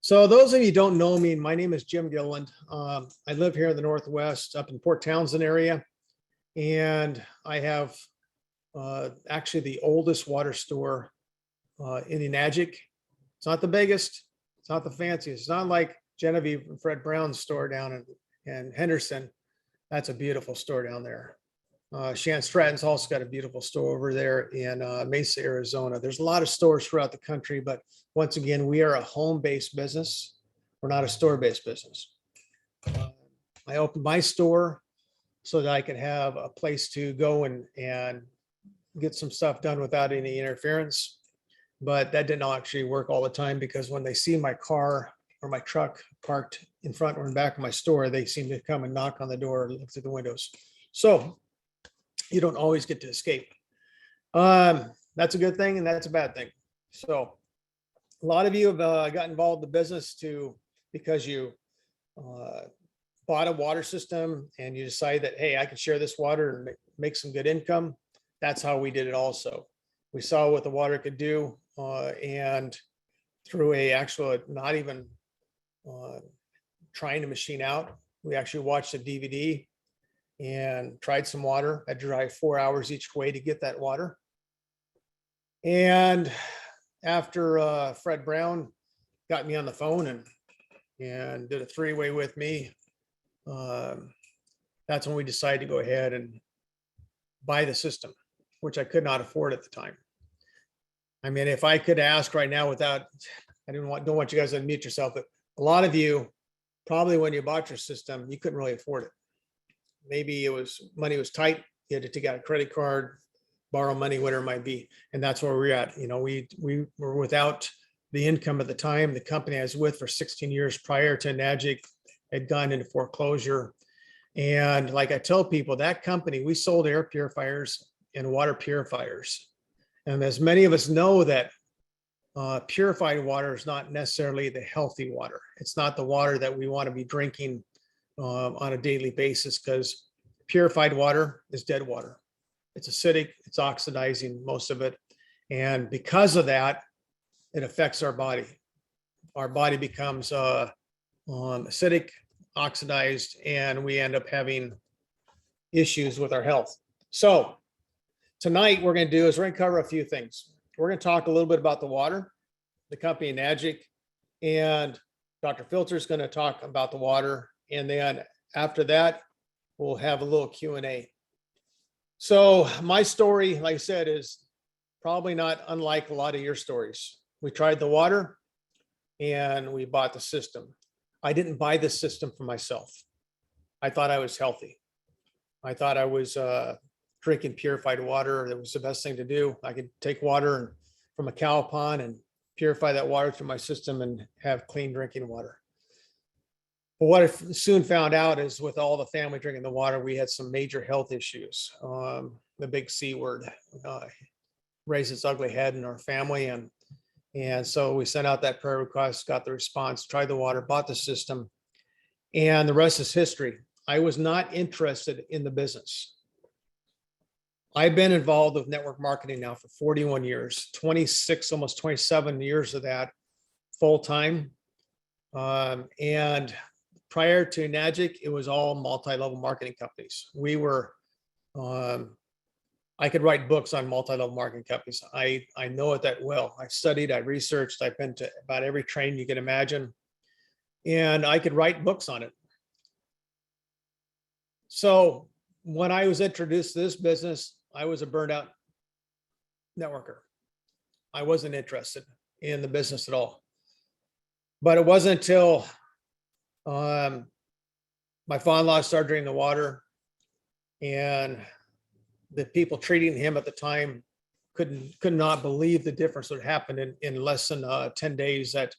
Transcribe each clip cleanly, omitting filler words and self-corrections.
So those of you who don't know me, my name is Jim Gilliland. I live here in the Northwest, up in Port Townsend area, and I have actually the oldest water store in Enagic. It's not the biggest, it's not the fanciest. It's not like Genevieve and Fred Brown's store down in Henderson. That's a beautiful store down there. Shan Stratton's also got a beautiful store over there in Mesa, Arizona. There's a lot of stores throughout the country, but once again, we are a home-based business. We're not a store-based business. I opened my store so that I could have a place to go and get some stuff done without any interference. But that didn't actually work all the time, because when they see my car or my truck parked in front or in back of my store, they seem to come and knock on the door and look through the windows. So you don't always get to escape. That's a good thing and that's a bad thing. So a lot of you have got involved in the business because you bought a water system and you decide that, hey, I can share this water and make some good income. That's how we did it also. We saw what the water could do, and through not even trying to machine out, we actually watched a DVD and tried some water. I drive 4 hours each way to get that water. And after Fred Brown got me on the phone and did a three-way with me, that's when we decided to go ahead and buy the system, which I could not afford at the time. I mean, if I could ask right now I don't want you guys to unmute yourself, but a lot of you, probably when you bought your system, you couldn't really afford it. Maybe money was tight. You had to take out a credit card, borrow money, whatever it might be. And that's where we're at. You know, we were without the income at the time. The company I was with for 16 years prior to Enagic had gone into foreclosure. And like I tell people, that company, we sold air purifiers and water purifiers. And as many of us know, that purified water is not necessarily the healthy water. It's not the water that we want to be drinking on a daily basis, because purified water is dead water. It's acidic, it's oxidizing, most of it. And because of that, it affects our body. Our body becomes acidic, oxidized, and we end up having issues with our health. So tonight we're going to cover a few things. We're going to talk a little bit about the water, the company Enagic, and Dr. Filtzer is going to talk about the water. And then after that, we'll have a little Q&A. So my story, like I said, is probably not unlike a lot of your stories. We tried the water and we bought the system. I didn't buy the system for myself. I thought I was healthy. I thought I was drinking purified water. That was the best thing to do. I could take water from a cow pond and purify that water through my system and have clean drinking water. But what I soon found out is, with all the family drinking the water, we had some major health issues. The big C word raised its ugly head in our family. And so we sent out that prayer request, got the response, tried the water, bought the system, and the rest is history. I was not interested in the business. I've been involved with network marketing now for 41 years, 26, almost 27 years of that full time. And prior to Enagic, it was all multi-level marketing companies. We were, I could write books on multi-level marketing companies. I know it that well. I studied, I researched, I've been to about every training you can imagine, and I could write books on it. So when I was introduced to this business, I was a burned out networker. I wasn't interested in the business at all. But it wasn't until my father-in-law started drinking the water, and the people treating him at the time could not believe the difference that happened in less than 10 days, that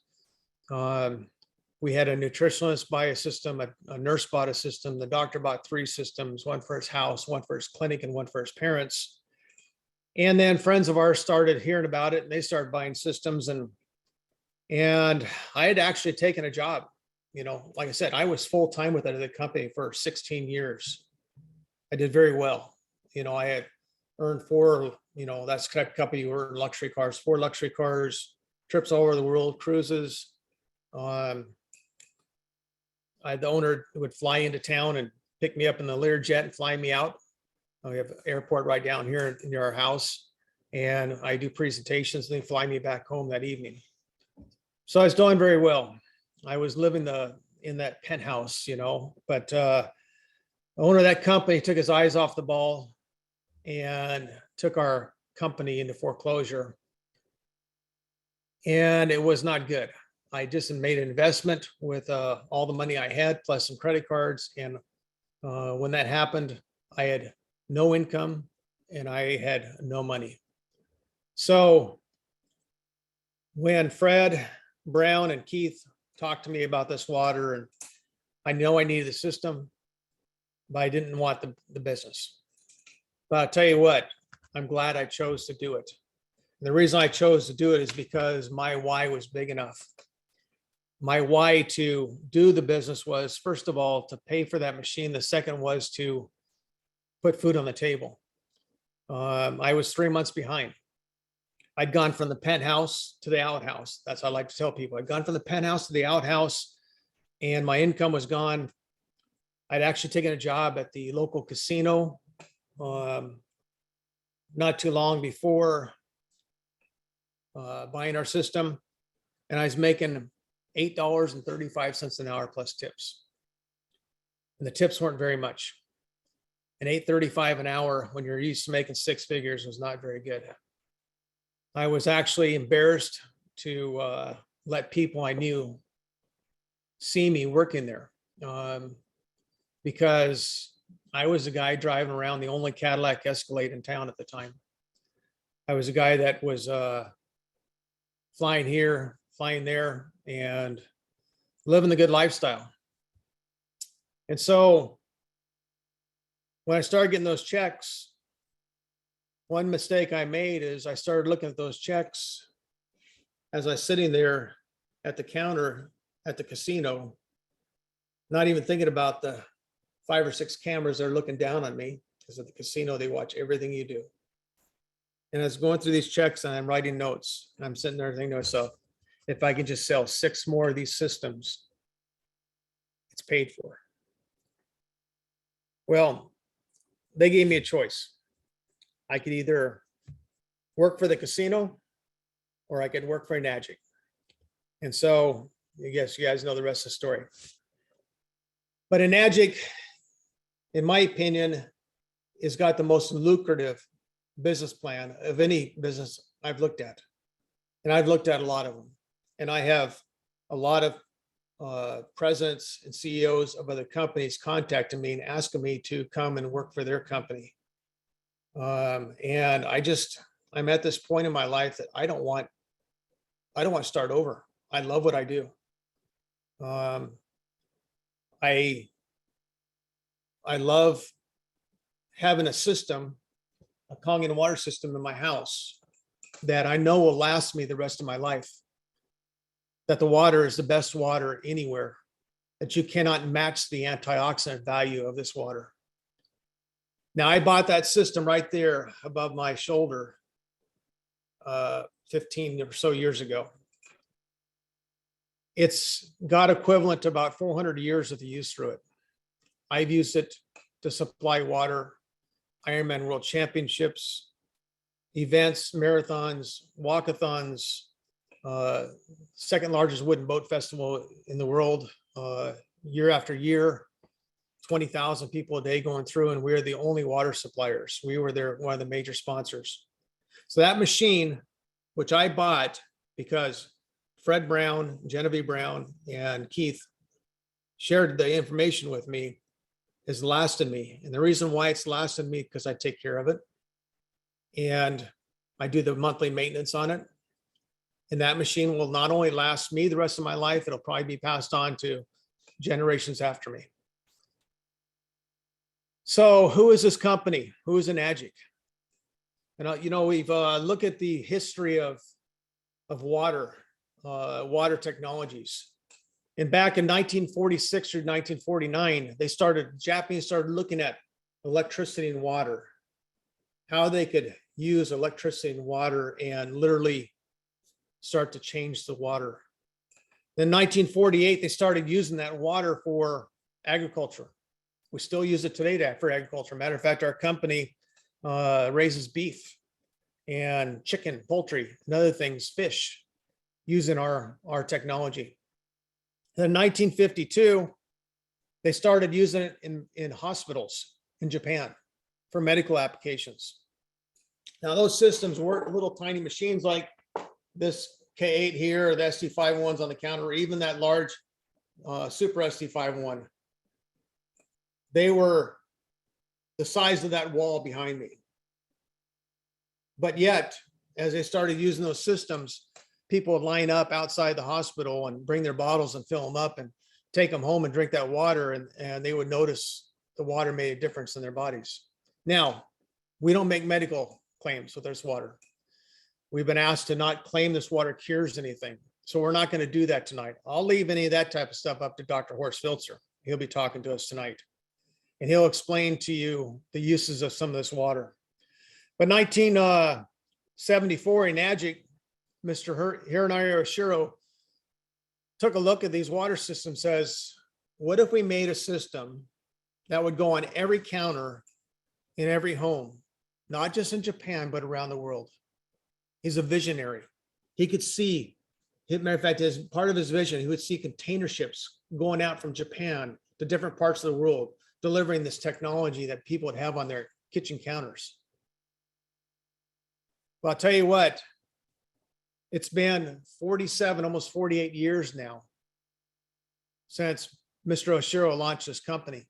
we had a nutritionist buy a system, a nurse bought a system, the doctor bought 3 systems, one for his house, one for his clinic, and one for his parents. And then friends of ours started hearing about it, and they started buying systems. And I had actually taken a job. You know, like I said, I was full-time with the company for 16 years. I did very well. You know, I had earned 4, that's the type of company you earn luxury cars, 4 luxury cars, trips all over the world, cruises, The owner would fly into town and pick me up in the Learjet and fly me out. We have an airport right down here near our house, and I do presentations and they fly me back home that evening. So I was doing very well. I was living in that penthouse, but the owner of that company took his eyes off the ball and took our company into foreclosure. And it was not good. I just made an investment with all the money I had, plus some credit cards. And when that happened, I had no income and I had no money. So when Fred Brown and Keith talked to me about this water, and I know I needed the system, but I didn't want the business. But I'll tell you what, I'm glad I chose to do it. And the reason I chose to do it is because my why was big enough. My why to do the business was, first of all, to pay for that machine. The second was to put food on the table. I was 3 months behind. I'd gone from the penthouse to the outhouse. That's what I like to tell people. I'd gone from the penthouse to the outhouse and my income was gone. I'd actually taken a job at the local casino not too long before buying our system. And I was making $8.35 an hour plus tips. And the tips weren't very much. And $8.35 an hour when you're used to making six figures was not very good. I was actually embarrassed to let people I knew see me working there because I was a guy driving around the only Cadillac Escalade in town at the time. I was a guy that was flying here, flying there, and living the good lifestyle. And so when I started getting those checks, one mistake I made is I started looking at those checks as I was sitting there at the counter at the casino, not even thinking about the 5 or 6 cameras that are looking down on me, because at the casino, they watch everything you do. And I was going through these checks and I'm writing notes. And I'm sitting there thinking to myself, if I can just sell 6 more of these systems, it's paid for. Well, they gave me a choice. I could either work for the casino or I could work for Enagic. And so I guess you guys know the rest of the story. But Enagic, in my opinion, has got the most lucrative business plan of any business I've looked at. And I've looked at a lot of them. And I have a lot of presidents and CEOs of other companies contacting me and asking me to come and work for their company. And I'm at this point in my life that I don't want to start over. I love what I do. I love having a system, a Kangen water system in my house that I know will last me the rest of my life. That the water is the best water anywhere, that you cannot match the antioxidant value of this water. Now, I bought that system right there above my shoulder 15 or so years ago. It's got equivalent to about 400 years of the use through it. I've used it to supply water, Ironman World Championships, events, marathons, walkathons, second largest wooden boat festival in the world, year after year, 20,000 people a day going through, and we're the only water suppliers. We were one of the major sponsors. So that machine, which I bought because Fred Brown, Genevieve Brown, and Keith shared the information with me, has lasted me. And the reason why it's lasted me, because I take care of it. And I do the monthly maintenance on it. And that machine will not only last me the rest of my life, it'll probably be passed on to generations after me. So who is this company? Who is Enagic? And we've looked at the history of water technologies. And back in 1946 or 1949, Japanese started looking at electricity and water, how they could use electricity and water and literally start to change the water. In 1948, they started using that water for agriculture. We still use it today for agriculture. Matter of fact, our company raises beef and chicken, poultry, and other things, fish, using our technology. In 1952, they started using it in hospitals in Japan for medical applications. Now, those systems weren't little tiny machines like this K8 here, or the SD51s on the counter, or even that large Super SD51. They were the size of that wall behind me. But yet, as they started using those systems, people would line up outside the hospital and bring their bottles and fill them up and take them home and drink that water, and they would notice the water made a difference in their bodies. Now, we don't make medical claims with this water. We've been asked to not claim this water cures anything. So we're not going to do that tonight. I'll leave any of that type of stuff up to Dr. Horst Filtzer. He'll be talking to us tonight. And he'll explain to you the uses of some of this water. But 1974 in Agic, Mr. Hironario Oshiro took a look at these water systems, says, what if we made a system that would go on every counter in every home, not just in Japan, but around the world? He's a visionary. He could see, matter of fact, as part of his vision, he would see container ships going out from Japan to different parts of the world, delivering this technology that people would have on their kitchen counters. Well, I'll tell you what, it's been 47, almost 48 years now since Mr. Oshiro launched this company.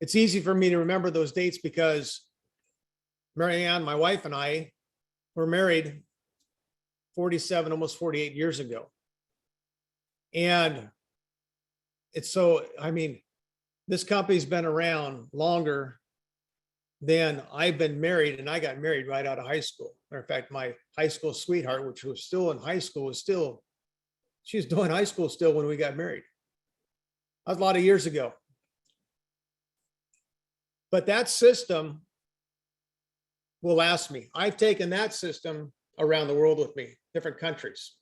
It's easy for me to remember those dates because Marianne, my wife, and I were married 47, almost 48 years ago. And it's so, I mean, this company's been around longer than I've been married, and I got married right out of high school. Matter of fact, my high school sweetheart, which was still in high school, she was doing high school still when we got married. That was a lot of years ago. But that system will last me. I've taken that system around the world with me, different countries.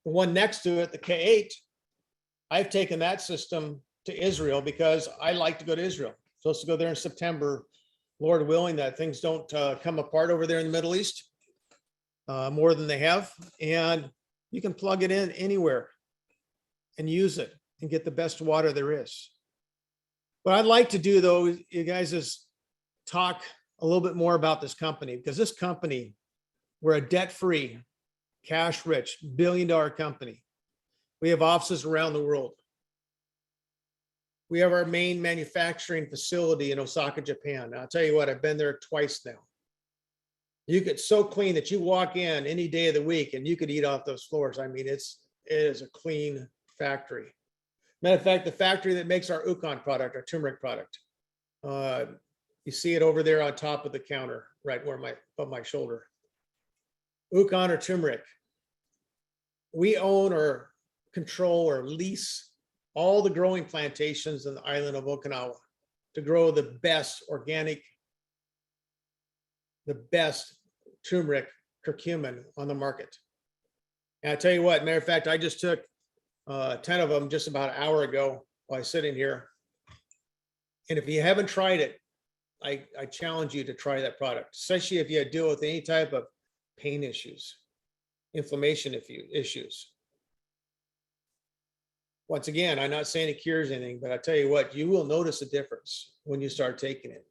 The one next to it, the K8, I've taken that system to Israel because I like to go to Israel. I'm supposed to go there in September, Lord willing, that things don't come apart over there in the Middle East more than they have. And you can plug it in anywhere and use it and get the best water there is. What I'd like to do, though, you guys, is talk a little bit more about this company, because this company, we're a debt-free, cash-rich, billion-dollar company. We have offices around the world. We have our main manufacturing facility in Osaka, Japan. Now, I'll tell you what, I've been there twice now. You get so clean that you walk in any day of the week and you could eat off those floors. I mean, it is a clean factory. Matter of fact, the factory that makes our Ukon product, our turmeric product, you see it over there on top of the counter, right where above my shoulder. Ukon or turmeric. We own or control or lease all the growing plantations in the island of Okinawa to grow the best organic, the best turmeric curcumin on the market. And I tell you what, matter of fact, I just took 10 of them just about an hour ago while I was sitting here. And if you haven't tried it, I challenge you to try that product, especially if you deal with any type of pain issues, inflammation issues. Once again, I'm not saying it cures anything, but I tell you what, you will notice a difference when you start taking it.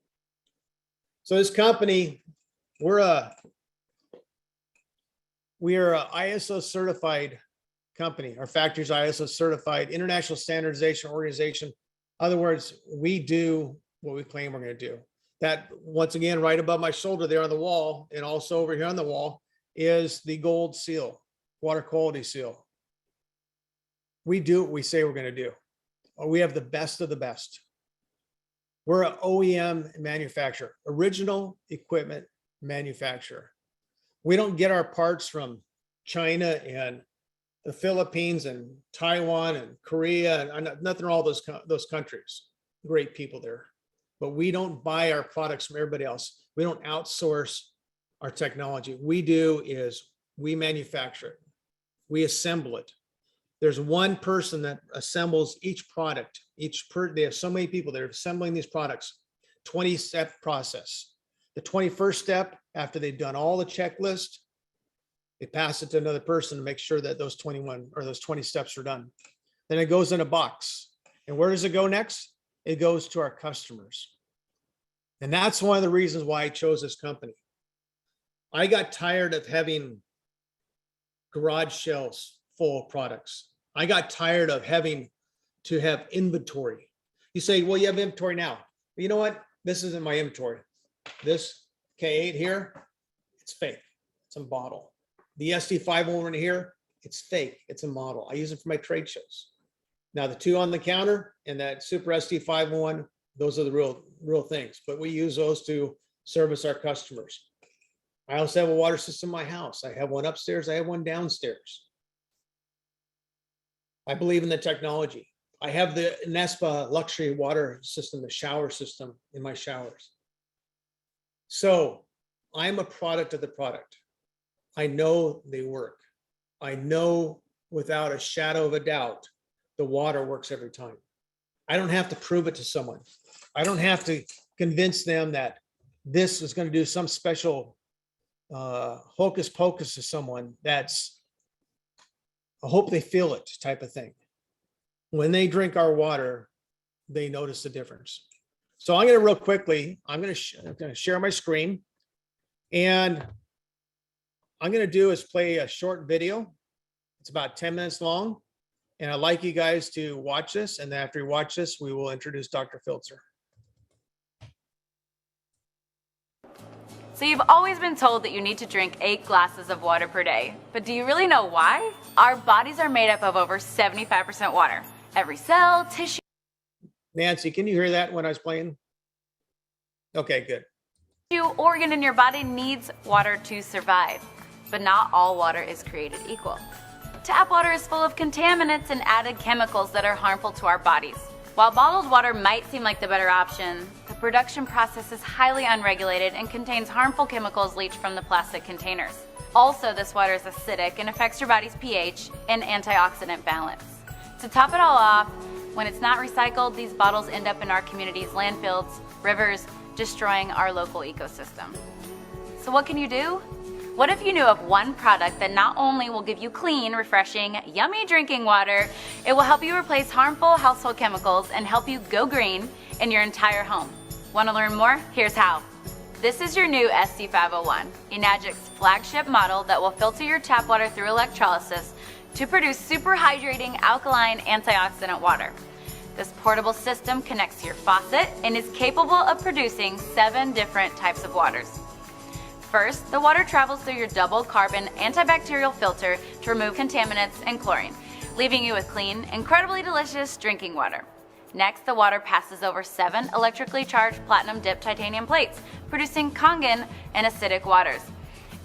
So this company, we are a ISO certified company. Our factory is ISO certified, International Standardization Organization. In other words, we do what we claim we're going to do. That, once again, right above my shoulder there on the wall, and also over here on the wall, is the gold seal, water quality seal. We do what we say we're going to do. We have the best of the best. We're an OEM manufacturer, original equipment manufacturer. We don't get our parts from China and the Philippines and Taiwan and Korea and nothing wrong with those countries. Great people there. But we don't buy our products from everybody else. We don't outsource our technology. We do is we manufacture it. We assemble it. There's one person that assembles each product. They have so many people that are assembling these products. 20-step process. The 21st step, after they've done all the checklist, they pass it to another person to make sure that those 21 or those 20 steps are done. Then it goes in a box. And where does it go next? It goes to our customers. And that's one of the reasons why I chose this company. I got tired of having garage shelves full of products. I got tired of having to have inventory. You say, well, you have inventory now. But you know what? This isn't my inventory. This K8 here, it's fake. It's a bottle. The SD501 here, it's fake. It's a model. I use it for my trade shows. Now the two on the counter and that Super SD501, those are the real things. But we use those to service our customers. I also have a water system in my house. I have one upstairs. I have one downstairs. I believe in the technology. I have the Nespa luxury water system, the shower system in my showers. So I'm a product of the product. I know they work. I know without a shadow of a doubt, the water works every time. I don't have to prove it to someone. I don't have to convince them that this is going to do some special hocus pocus to someone. That's, I hope they feel it type of thing. When they drink our water, they notice the difference. So I'm going to real quickly, I'm going to share my screen, and I'm going to do is play a short video. It's about 10 minutes long, and I'd like you guys to watch this. And after you watch this, we will introduce Dr. Filtzer. So you've always been told that you need to drink 8 glasses of water per day, but do you really know why? Our bodies are made up of over 75% water. Every cell, tissue. Nancy, can you hear that when I was playing? Okay, good. Organ in your body needs water to survive, but not all water is created equal. Tap water is full of contaminants and added chemicals that are harmful to our bodies. While bottled water might seem like the better option, the production process is highly unregulated and contains harmful chemicals leached from the plastic containers. Also, this water is acidic and affects your body's pH and antioxidant balance. To top it all off, when it's not recycled, these bottles end up in our community's landfills, rivers, destroying our local ecosystem. So what can you do? What if you knew of one product that not only will give you clean, refreshing, yummy drinking water, it will help you replace harmful household chemicals and help you go green in your entire home? Want to learn more? Here's how. This is your new SD501, Enagic's flagship model that will filter your tap water through electrolysis to produce super hydrating alkaline antioxidant water. This portable system connects to your faucet and is capable of producing 7 different types of waters. First, the water travels through your double carbon antibacterial filter to remove contaminants and chlorine, leaving you with clean, incredibly delicious drinking water. Next, the water passes over 7 electrically charged platinum dipped titanium plates, producing Kangen and acidic waters.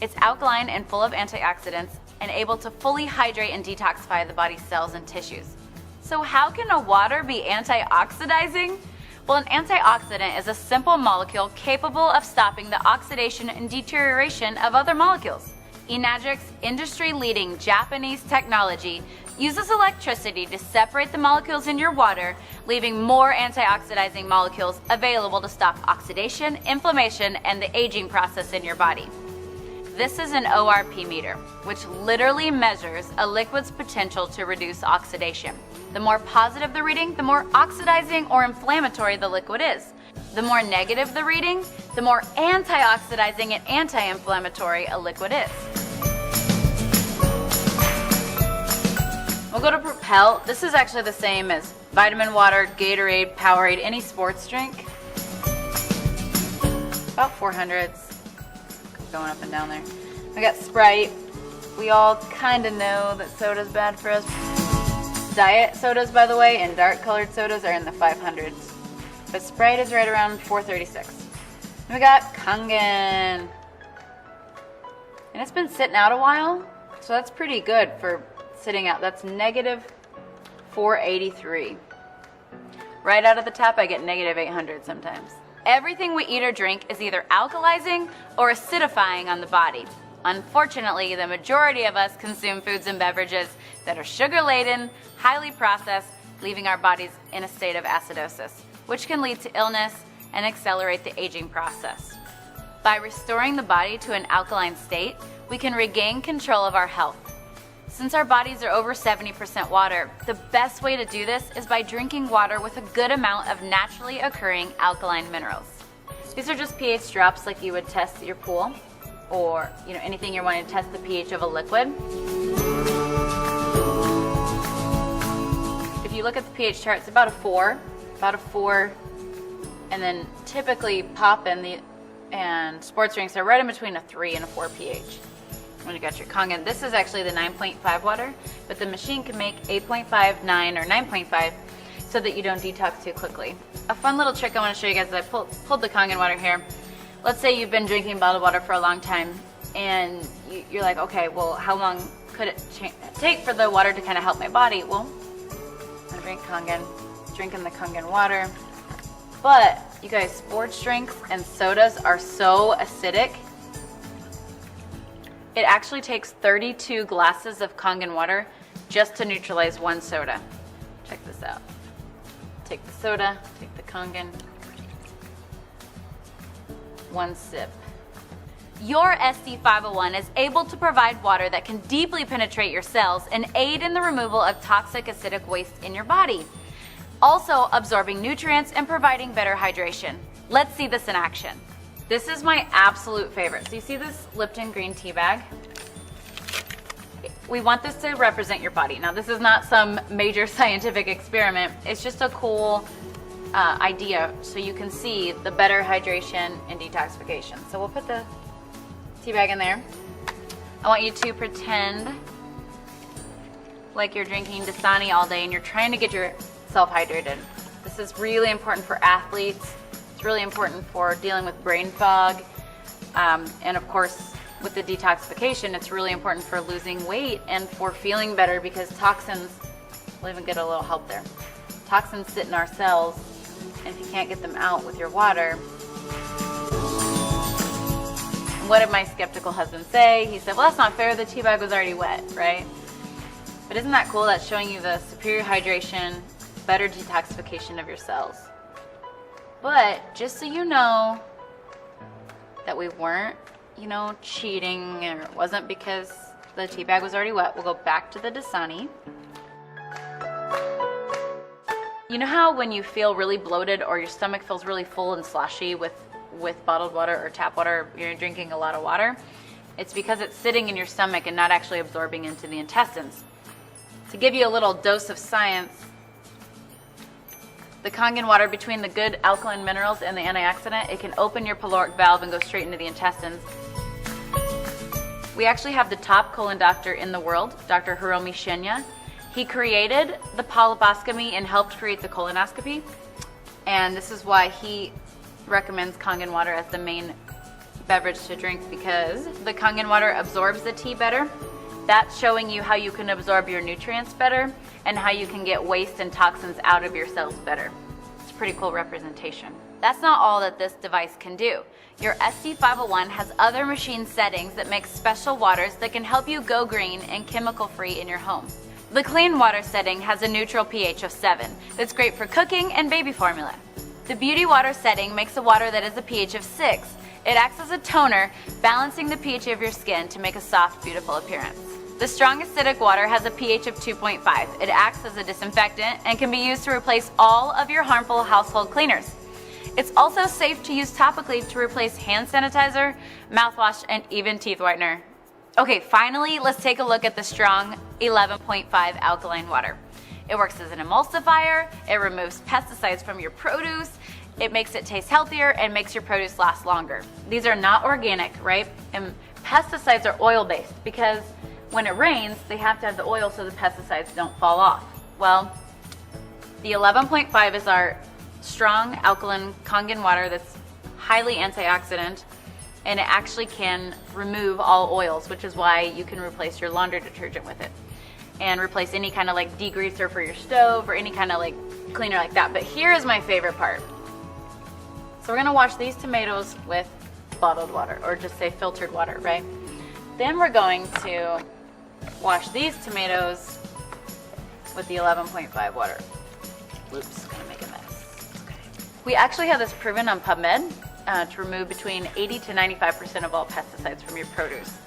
It's alkaline and full of antioxidants and able to fully hydrate and detoxify the body's cells and tissues. So how can a water be antioxidizing? Well, an antioxidant is a simple molecule capable of stopping the oxidation and deterioration of other molecules. Enagic's industry-leading Japanese technology uses electricity to separate the molecules in your water, leaving more antioxidizing molecules available to stop oxidation, inflammation, and the aging process in your body. This is an ORP meter, which literally measures a liquid's potential to reduce oxidation. The more positive the reading, the more oxidizing or inflammatory the liquid is. The more negative the reading, the more antioxidizing and anti-inflammatory a liquid is. We'll go to Propel. This is actually the same as vitamin water, Gatorade, Powerade, any sports drink. About 400s. Going up and down there. We got Sprite. We all kind of know that soda's bad for us. Diet sodas, by the way, and dark colored sodas are in the 500s. But Sprite is right around 436. We got Kangen. And it's been sitting out a while, so that's pretty good for sitting out. That's negative 483. Right out of the tap, I get negative 800 sometimes. Everything we eat or drink is either alkalizing or acidifying on the body. Unfortunately, the majority of us consume foods and beverages that are sugar-laden, highly processed, leaving our bodies in a state of acidosis, which can lead to illness and accelerate the aging process. By restoring the body to an alkaline state, we can regain control of our health. Since our bodies are over 70% water, the best way to do this is by drinking water with a good amount of naturally occurring alkaline minerals. These are just pH drops like you would test at your pool, or anything you're wanting to test the pH of a liquid. If you look at the pH chart, it's about a 4, and then typically pop and sports drinks are right in between a 3 and a 4 pH. When you got your Kangen, this is actually the 9.5 water, but the machine can make 8.5, 9, or 9.5 so that you don't detox too quickly. A fun little trick I want to show you guys is I pulled the Kangen water here. Let's say you've been drinking bottled water for a long time, and you're like, okay, well, how long could it take for the water to kind of help my body? Well, I drink Kangen, drinking the Kangen water. But you guys, sports drinks and sodas are so acidic. It actually takes 32 glasses of Kangen water just to neutralize one soda. Check this out. Take the soda, take the Kangen. One sip. Your SD501 is able to provide water that can deeply penetrate your cells and aid in the removal of toxic acidic waste in your body, also absorbing nutrients and providing better hydration. Let's see this in action. This is my absolute favorite. So you see this Lipton green tea bag? We want this to represent your body. Now, this is not some major scientific experiment. It's just a cool idea so you can see the better hydration and detoxification. So we'll put the tea bag in there. I want you to pretend like you're drinking Dasani all day and you're trying to get yourself hydrated. This is really important for athletes. It's really important for dealing with brain fog. And of course, with the detoxification, it's really important for losing weight and for feeling better, because toxins, we'll even get a little help there. Toxins sit in our cells, and if you can't get them out with your water. What did my skeptical husband say? He said, well, that's not fair. The tea bag was already wet, right? But isn't that cool? That's showing you the superior hydration, better detoxification of your cells. But just so you know that we weren't, cheating, and it wasn't because the tea bag was already wet, we'll go back to the Dasani. You know how when you feel really bloated or your stomach feels really full and sloshy with bottled water or tap water, you're drinking a lot of water? It's because it's sitting in your stomach and not actually absorbing into the intestines. To give you a little dose of science, the Kangen water, between the good alkaline minerals and the antioxidant, it can open your pyloric valve and go straight into the intestines. We actually have the top colon doctor in the world, Dr. Hiromi Shinya. He created the polyposcopy and helped create the colonoscopy. And this is why he recommends Kangen water as the main beverage to drink, because the Kangen water absorbs the tea better. That's showing you how you can absorb your nutrients better and how you can get waste and toxins out of your cells better. It's a pretty cool representation. That's not all that this device can do. Your SD501 has other machine settings that make special waters that can help you go green and chemical free in your home. The clean water setting has a neutral pH of 7 that's great for cooking and baby formula. The beauty water setting makes a water that has a pH of 6. It acts as a toner, balancing the pH of your skin to make a soft, beautiful appearance. The strong acidic water has a pH of 2.5. It acts as a disinfectant and can be used to replace all of your harmful household cleaners. It's also safe to use topically to replace hand sanitizer, mouthwash, and even teeth whitener. Okay, finally, let's take a look at the strong 11.5 alkaline water. It works as an emulsifier, it removes pesticides from your produce, it makes it taste healthier, and makes your produce last longer. These are not organic, right? And pesticides are oil-based because when it rains, they have to have the oil so the pesticides don't fall off. Well, the 11.5 is our strong alkaline Kangen water that's highly antioxidant, and it actually can remove all oils, which is why you can replace your laundry detergent with it and replace any kind of like degreaser for your stove or any kind of like cleaner like that. But here is my favorite part. So we're gonna wash these tomatoes with bottled water, or just say filtered water, right? Then we're going to wash these tomatoes with the 11.5 water. Whoops, gonna make a mess. Okay. We actually have this proven on PubMed to remove between 80 to 95% of all pesticides from your produce.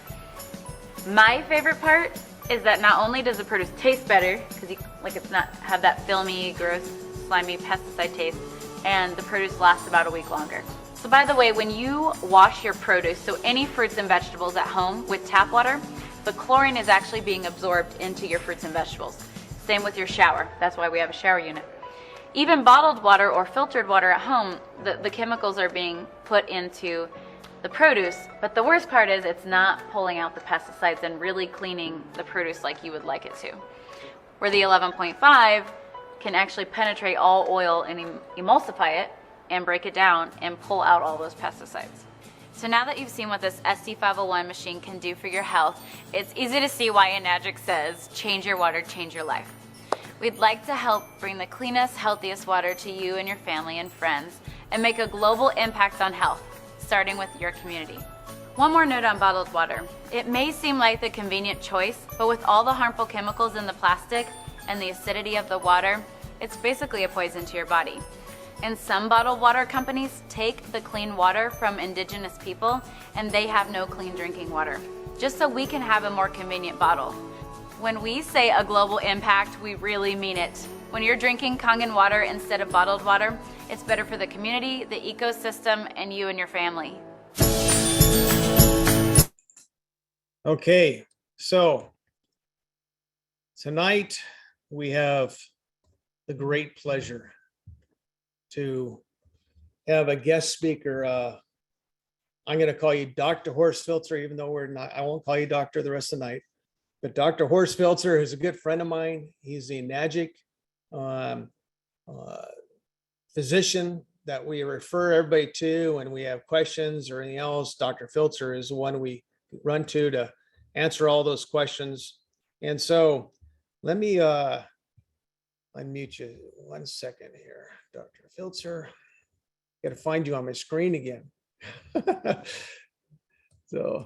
My favorite part is that not only does the produce taste better, because it's not have that filmy, gross, slimy pesticide taste, and the produce lasts about a week longer. So by the way, when you wash your produce, so any fruits and vegetables at home with tap water, the chlorine is actually being absorbed into your fruits and vegetables. Same with your shower. That's why we have a shower unit. Even bottled water or filtered water at home, the chemicals are being put into the produce, but the worst part is it's not pulling out the pesticides and really cleaning the produce like you would like it to. Where the 11.5 can actually penetrate all oil and emulsify it and break it down and pull out all those pesticides. So now that you've seen what this SD501 machine can do for your health, it's easy to see why Enagic says, change your water, change your life. We'd like to help bring the cleanest, healthiest water to you and your family and friends and make a global impact on health, starting with your community. One more note on bottled water. It may seem like the convenient choice, but with all the harmful chemicals in the plastic and the acidity of the water, it's basically a poison to your body. And some bottled water companies take the clean water from indigenous people and they have no clean drinking water, just so we can have a more convenient bottle. When we say a global impact, we really mean it. When you're drinking Kangen water instead of bottled water, it's better for the community, the ecosystem, and you and your family. Okay, so tonight we have the great pleasure to have a guest speaker. I'm going to call you Dr. Horst Filtzer, even though I won't call you doctor the rest of the night. But Dr. Horst Filtzer is a good friend of mine. He's the Enagic physician that we refer everybody to when we have questions or anything else. Dr. Filtzer is the one we run to answer all those questions. And so let me unmute you 1 second here, Dr. Filtzer. Got to find you on my screen again. So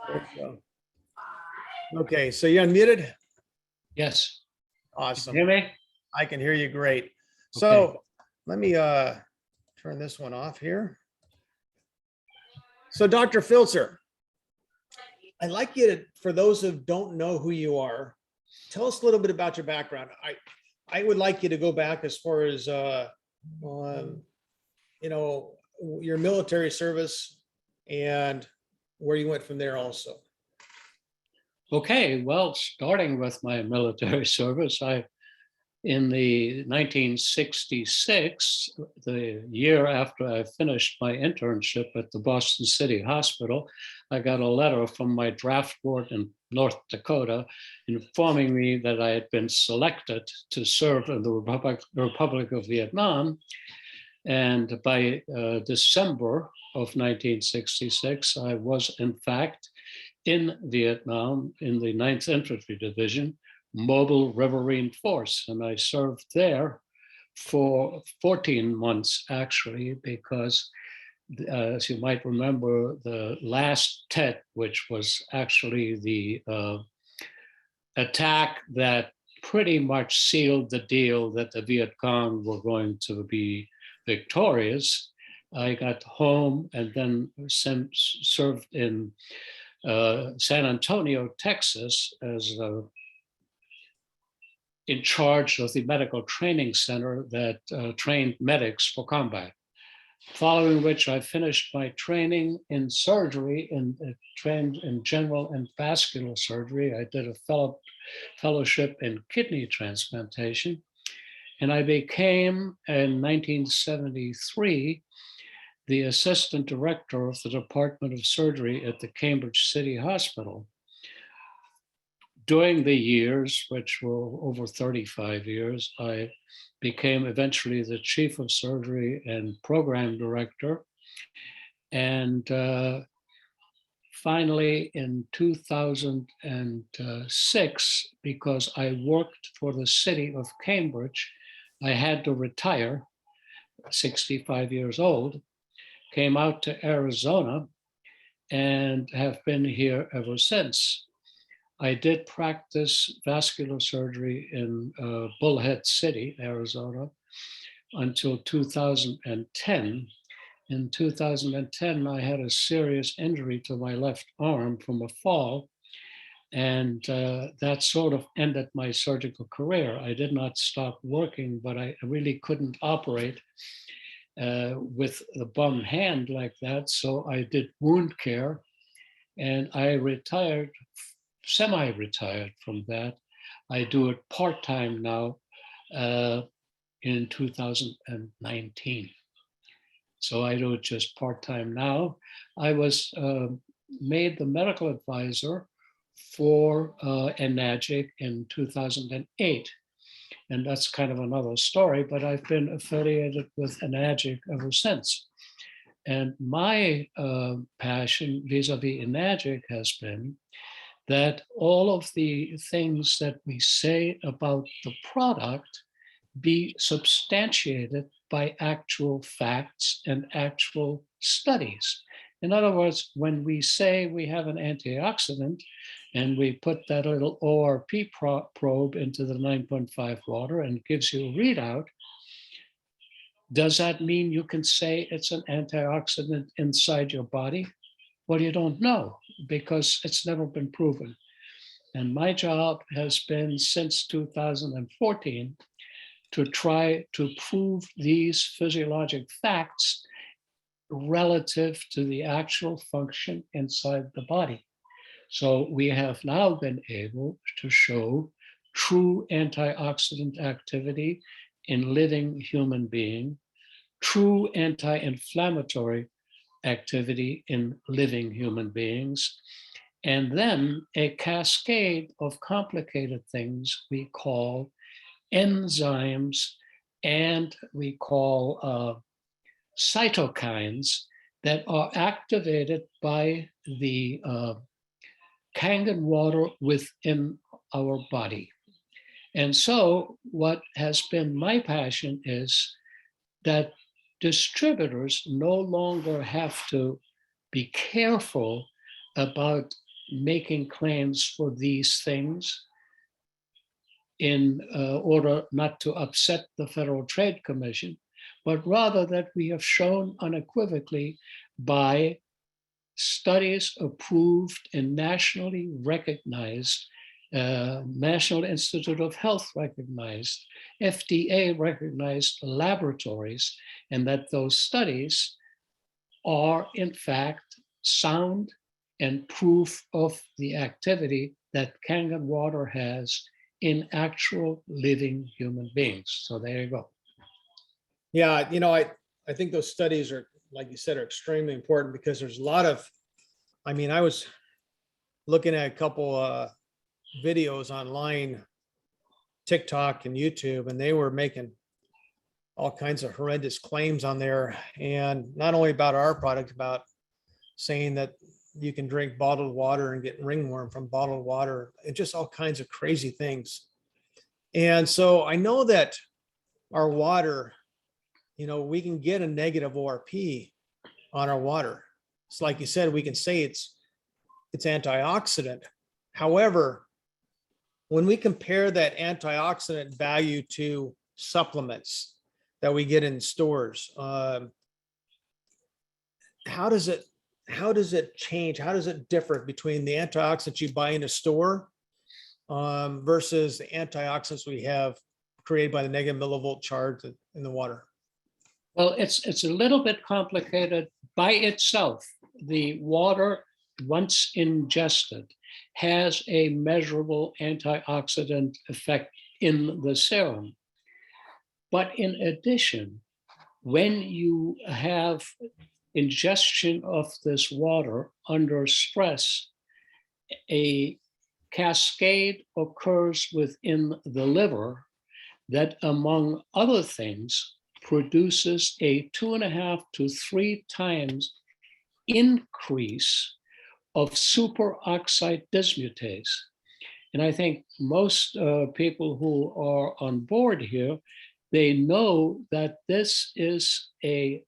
there we go. Okay, so you unmuted? Yes. Awesome. Hear me? I can hear you great. So let me turn this one off here. So Dr. Filtzer, I'd like you to, for those who don't know who you are, tell us a little bit about your background. I would like you to go back as far as, your military service and where you went from there also. Okay, well, starting with my military service, in the 1966, the year after I finished my internship at the Boston City Hospital, I got a letter from my draft board in North Dakota informing me that I had been selected to serve in the Republic of Vietnam. And by December of 1966, I was in fact in Vietnam in the 9th Infantry Division, Mobile Riverine Force. And I served there for 14 months, actually, because as you might remember, the last Tet, which was actually the attack that pretty much sealed the deal that the Viet Cong were going to be victorious. I got home and then served in San Antonio, Texas, as in charge of the medical training center that trained medics for combat. Following which I finished my training in surgery and trained in general and vascular surgery. I did a fellowship in kidney transplantation. And I became, in 1973, the assistant director of the Department of Surgery at the Cambridge City Hospital. During the years, which were over 35 years, I became eventually the chief of surgery and program director. And finally, in 2006, because I worked for the city of Cambridge, I had to retire, 65 years old, came out to Arizona and have been here ever since. I did practice vascular surgery in Bullhead City, Arizona, until 2010. In 2010, I had a serious injury to my left arm from a fall, and that sort of ended my surgical career. I did not stop working, but I really couldn't operate with the bum hand like that. So I did wound care, and I retired, semi-retired from that. I do it part-time now in 2019. So I do it just part-time now. I was made the medical advisor for Enagic in 2008. And that's kind of another story, but I've been affiliated with Enagic ever since. And my passion vis-a-vis Enagic has been that all of the things that we say about the product be substantiated by actual facts and actual studies. In other words, when we say we have an antioxidant and we put that little ORP probe into the 9.5 water and it gives you a readout, does that mean you can say it's an antioxidant inside your body? Well, you don't know because it's never been proven. And my job has been since 2014 to try to prove these physiologic facts relative to the actual function inside the body. So we have now been able to show true antioxidant activity in living human being, true anti-inflammatory activity in living human beings, and then a cascade of complicated things we call enzymes and we call cytokines that are activated by the Kangen water within our body. And so what has been my passion is that distributors no longer have to be careful about making claims for these things in order not to upset the Federal Trade Commission, but rather that we have shown unequivocally by studies approved and nationally recognized, National Institute of Health recognized, FDA recognized laboratories, and that those studies are in fact sound and proof of the activity that Kangen water has in actual living human beings. So there you go. Yeah, you know, I think those studies are, like you said, are extremely important because there's a lot of, I mean, I was looking at a couple videos online, TikTok and YouTube, and they were making all kinds of horrendous claims on there. And not only about our product, about saying that you can drink bottled water and get ringworm from bottled water, and just all kinds of crazy things. And so I know that our water, you know, we can get a negative ORP on our water. It's like you said, we can say it's antioxidant. However, when we compare that antioxidant value to supplements that we get in stores, how does it change? How does it differ between the antioxidants you buy in a store versus the antioxidants we have created by the negative millivolt charge in the water? Well, it's a little bit complicated by itself. The water, once ingested, has a measurable antioxidant effect in the serum. But in addition, when you have ingestion of this water under stress, a cascade occurs within the liver that, among other things, produces a 2.5 to 3 times increase of superoxide dismutase. And I think most people who are on board here, they know that this is an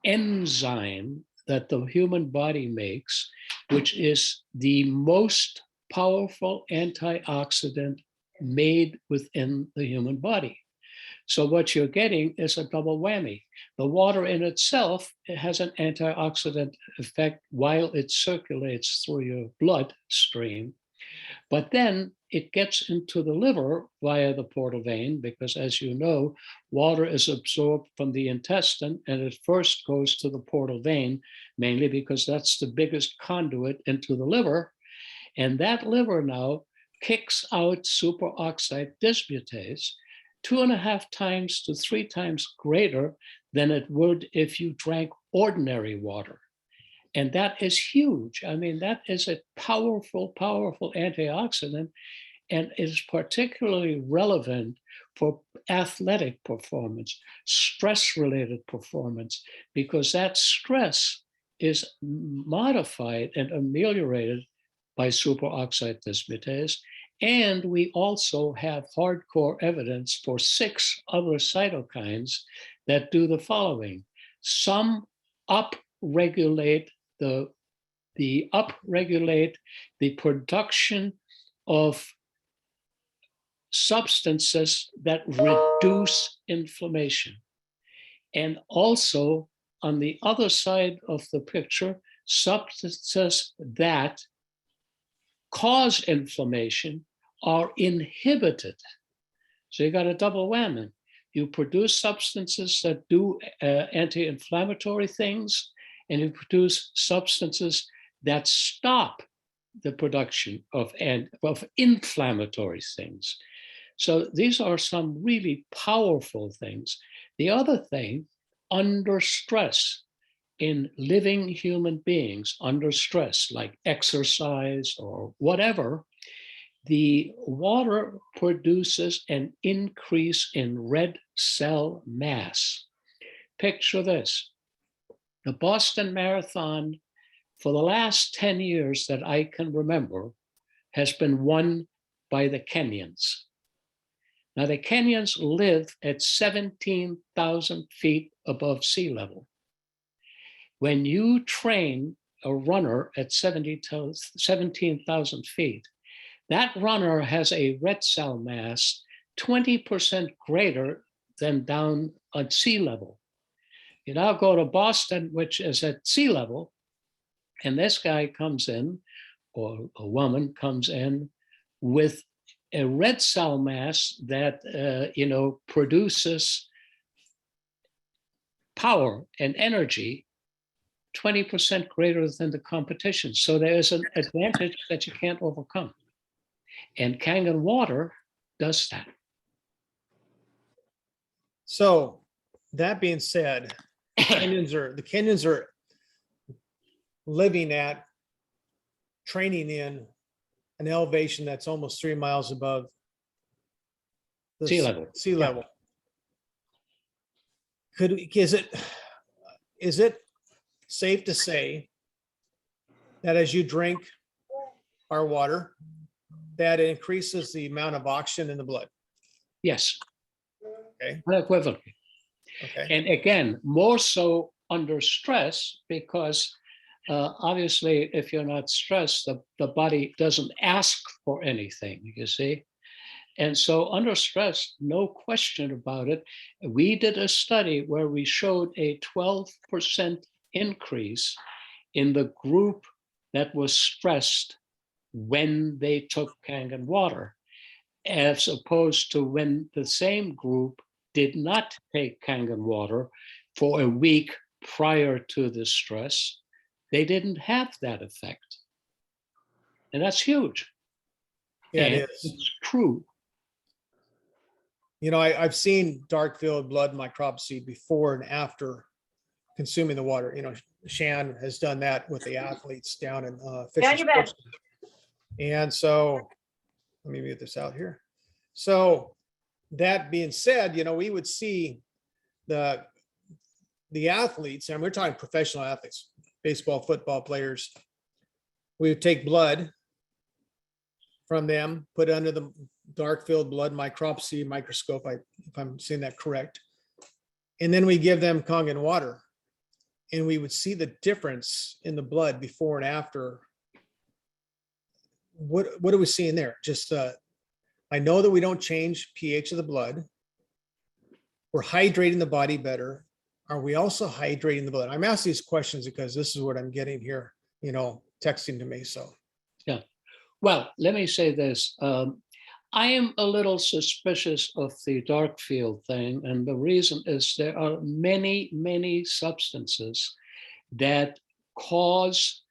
enzyme that the human body makes, which is the most powerful antioxidant made within the human body. So what you're getting is a double whammy. The water in itself, it has an antioxidant effect while it circulates through your bloodstream. But then it gets into the liver via the portal vein, because as you know, water is absorbed from the intestine and it first goes to the portal vein, mainly because that's the biggest conduit into the liver. And that liver now kicks out superoxide dismutase 2.5 times to 3 times greater than it would if you drank ordinary water. And that is huge. I mean, that is a powerful, powerful antioxidant, and is particularly relevant for athletic performance, stress-related performance, because that stress is modified and ameliorated by superoxide dismutase. And we also have hardcore evidence for 6 other cytokines that do the following. Some upregulate upregulate the production of substances that reduce inflammation. And also on the other side of the picture, substances that cause inflammation are inhibited. So you got a double whammy. You produce substances that do anti-inflammatory things, and you produce substances that stop the production of inflammatory things. So these are some really powerful things. The other thing, under stress, in living human beings under stress, like exercise or whatever, the water produces an increase in red cell mass. Picture this. The Boston Marathon, for the last 10 years that I can remember, has been won by the Kenyans. Now, the Kenyans live at 17,000 feet above sea level. When you train a runner at 17,000 feet, that runner has a red cell mass 20% greater than down at sea level. You now go to Boston, which is at sea level, and this guy comes in, or a woman comes in, with a red cell mass that produces power and energy 20% greater than the competition. So there is an advantage that you can't overcome. And Kangen water does that. So that being said, the Kenyans are living at, training in an elevation that's almost 3 miles above the Sea level. Sea level. Is it safe to say that as you drink our water, that it increases the amount of oxygen in the blood? Yes. Okay. Unequivocally. Okay. And again, more so under stress, because obviously, if you're not stressed, the body doesn't ask for anything, you see. And so under stress, no question about it, we did a study where we showed a 12% increase in the group that was stressed when they took Kangen water, as opposed to when the same group did not take Kangen water for a week prior to the stress. They didn't have that effect. And that's huge. Yeah, and it is. It's true. You know, I've seen dark field blood micropsy before and after consuming the water. You know, Shan has done that with the athletes down in Fisher Sports. And so let me mute this out here. So that being said, you know, we would see the athletes, and we're talking professional athletes, baseball, football players. We would take blood from them, put it under the dark field blood micropsy microscope, if I'm saying that correct. And then we give them Kangen water. and we would see the difference in the blood before and after, what are we seeing there? Just, I know that we don't change pH of the blood. We're hydrating the body better. Are we also hydrating the blood? I'm asking these questions because this is what I'm getting here, texting to me. So, Yeah. Well, let me say this. I am a little suspicious of the dark field thing. And the reason is there are many, many substances that cause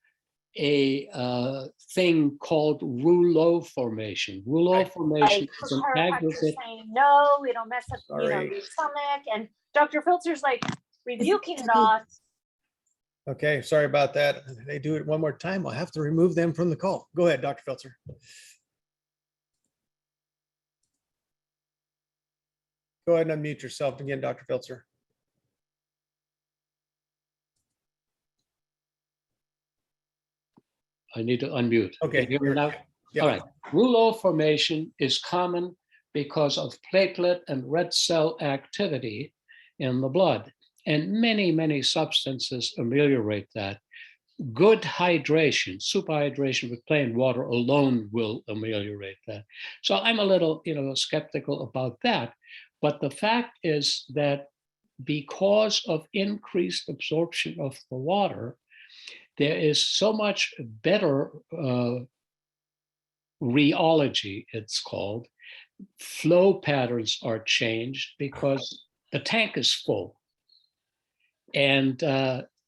a thing called rouleau formation. Rouleau Right. formation Like is an chiropractors aggregate. saying no, we don't mess up, Sorry. your stomach, and Dr. Filtzer's like rebuking it all. Okay, sorry about that. If they do it one more time, I'll have to remove them from the call. Go ahead, Dr. Filtzer. Go ahead and unmute yourself again, Dr. Filtzer. I need to unmute. Okay. Can you hear me now? Yeah. All right. Rouleau formation is common because of platelet and red cell activity in the blood. And many, many substances ameliorate that. Good hydration, superhydration with plain water alone will ameliorate that. So I'm a little, skeptical about that. But the fact is that because of increased absorption of the water, there is so much better rheology, it's called. Flow patterns are changed because the tank is full. And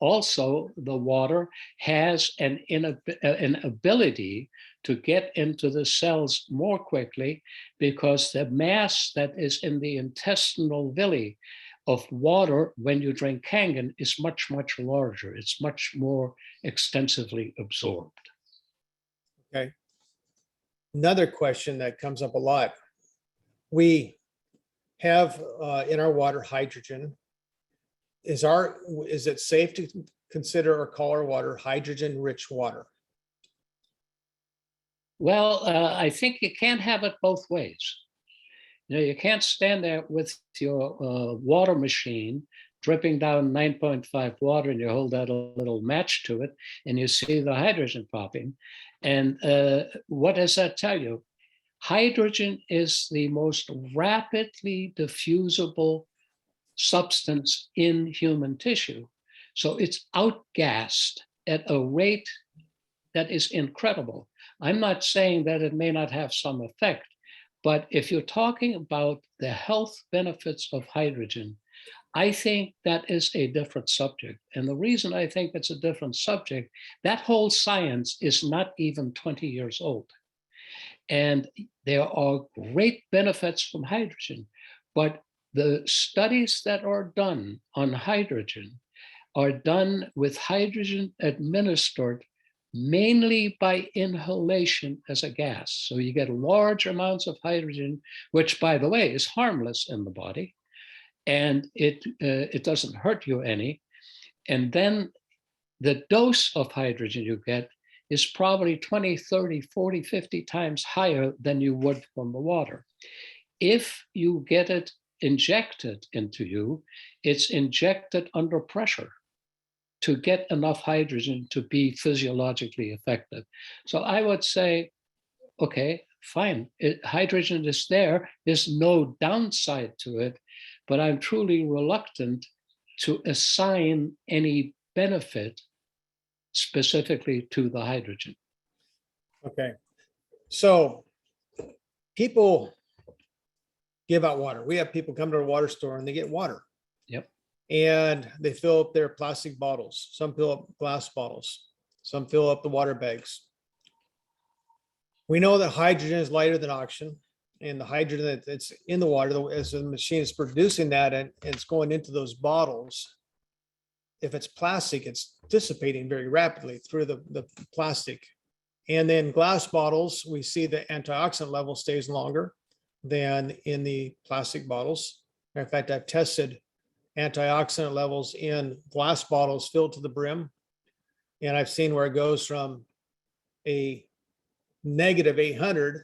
also the water has an ability to get into the cells more quickly because the mass that is in the intestinal villi of water when you drink Kangen is much, much larger. It's much more extensively absorbed. Okay. Another question that comes up a lot. We have in our water hydrogen. Is it safe to consider or call our water hydrogen-rich water? Well, I think you can't have it both ways. You can't stand there with your water machine dripping down 9.5 water and you hold out a little match to it and you see the hydrogen popping. And what does that tell you? Hydrogen is the most rapidly diffusible substance in human tissue. So it's outgassed at a rate that is incredible. I'm not saying that it may not have some effect, but if you're talking about the health benefits of hydrogen, I think that is a different subject. And the reason I think it's a different subject, that whole science is not even 20 years old. And there are great benefits from hydrogen, but the studies that are done on hydrogen are done with hydrogen administered mainly by inhalation as a gas. So you get large amounts of hydrogen, which, by the way, is harmless in the body, and it doesn't hurt you any. And then the dose of hydrogen you get is probably 20, 30, 40, 50 times higher than you would from the water. If you get it injected into you, it's injected under pressure to get enough hydrogen to be physiologically effective. So I would say, okay, fine, hydrogen is there, there's no downside to it, but I'm truly reluctant to assign any benefit specifically to the hydrogen. Okay. So people give out water. We have people come to our water store and they get water. Yep. And they fill up their plastic bottles. Some fill up glass bottles. Some fill up the water bags. We know that hydrogen is lighter than oxygen, and the hydrogen that's in the water, as the machine is producing that and it's going into those bottles, if it's plastic, it's dissipating very rapidly through the plastic. And then glass bottles, we see the antioxidant level stays longer than in the plastic bottles. In fact, I've tested antioxidant levels in glass bottles filled to the brim, and I've seen where it goes from a negative 800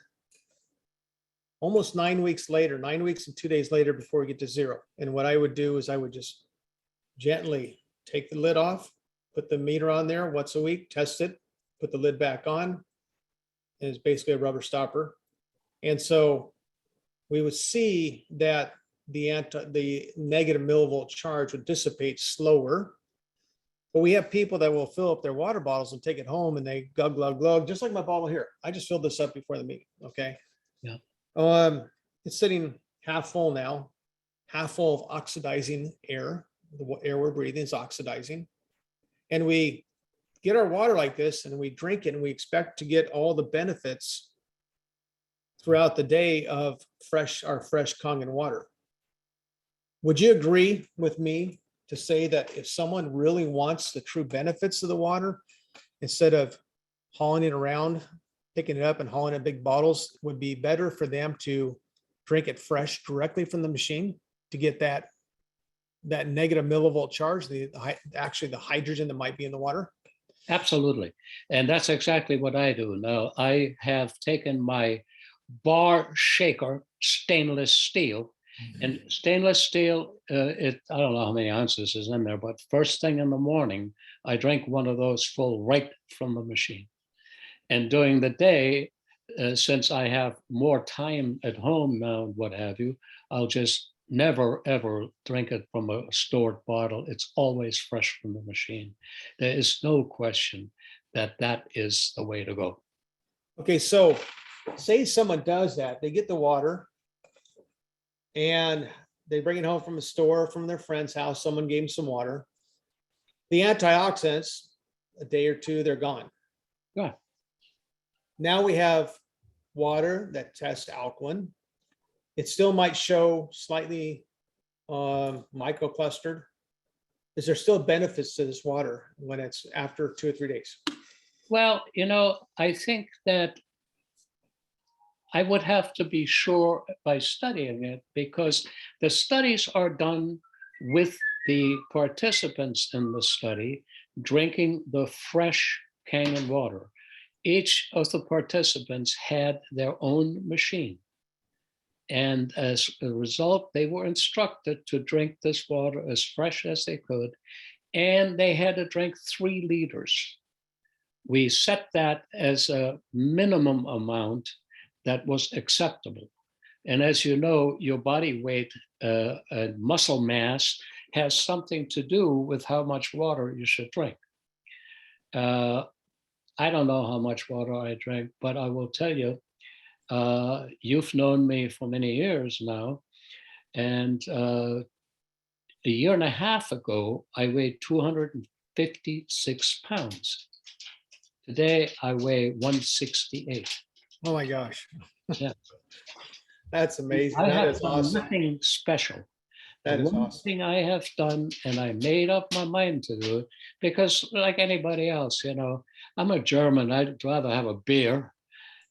almost 9 weeks later, 9 weeks and 2 days later before we get to zero. And what I would do is I would just gently take the lid off, put the meter on there once a week, test it, put the lid back on. And it's basically a rubber stopper. And so we would see that the negative millivolt charge would dissipate slower. But we have people that will fill up their water bottles and take it home and they glug, glug, glug, just like my bottle here. I just filled this up before the meeting, okay? Yeah. It's sitting half full now, half full of oxidizing air. The air we're breathing is oxidizing. And we get our water like this and we drink it and we expect to get all the benefits throughout the day of our fresh Kangen water. Would you agree with me to say that if someone really wants the true benefits of the water, instead of hauling it around, picking it up and hauling it in big bottles, would be better for them to drink it fresh directly from the machine to get that negative millivolt charge, actually the hydrogen that might be in the water? Absolutely. And that's exactly what I do. Now, I have taken my bar shaker, stainless steel, and stainless steel, I don't know how many ounces is in there, but first thing in the morning, I drink one of those full right from the machine. And during the day, since I have more time at home now, what have you, I'll just never, ever drink it from a stored bottle. It's always fresh from the machine. There is no question that that is the way to go. Okay, so say someone does that, they get the water and they bring it home from a store, from their friend's house, someone gave them some water. The antioxidants, a day or two, they're gone. Yeah. Now we have water that tests alkaline. It still might show slightly microclustered. Is there still benefits to this water when it's after 2 or 3 days? Well, I think that I would have to be sure by studying it, because the studies are done with the participants in the study drinking the fresh Kangen water. Each of the participants had their own machine. And as a result, they were instructed to drink this water as fresh as they could, and they had to drink 3 liters. We set that as a minimum amount that was acceptable. And as you know, your body weight and muscle mass has something to do with how much water you should drink. I don't know how much water I drank, but I will tell you, you've known me for many years now. And a year and a half ago, I weighed 256 pounds. Today, I weigh 168. Oh my gosh. Yeah. That's amazing. I That have is done awesome. nothing special. That The is one awesome. thing I have done, and I made up my mind to do it, because like anybody else, I'm a German. I'd rather have a beer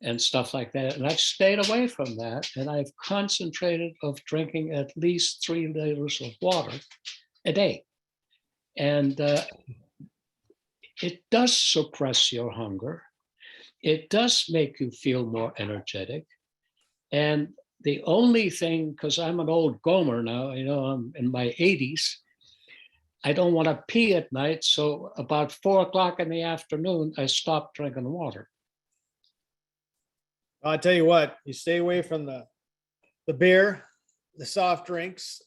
and stuff like that. And I've stayed away from that. And I've concentrated of drinking at least 3 liters of water a day. And it does suppress your hunger. It does make you feel more energetic. And the only thing, because I'm an old gomer now, I'm in my 80s, I don't want to pee at night. So about 4 o'clock in the afternoon, I stop drinking water. I'll tell you what, you stay away from the beer, the soft drinks,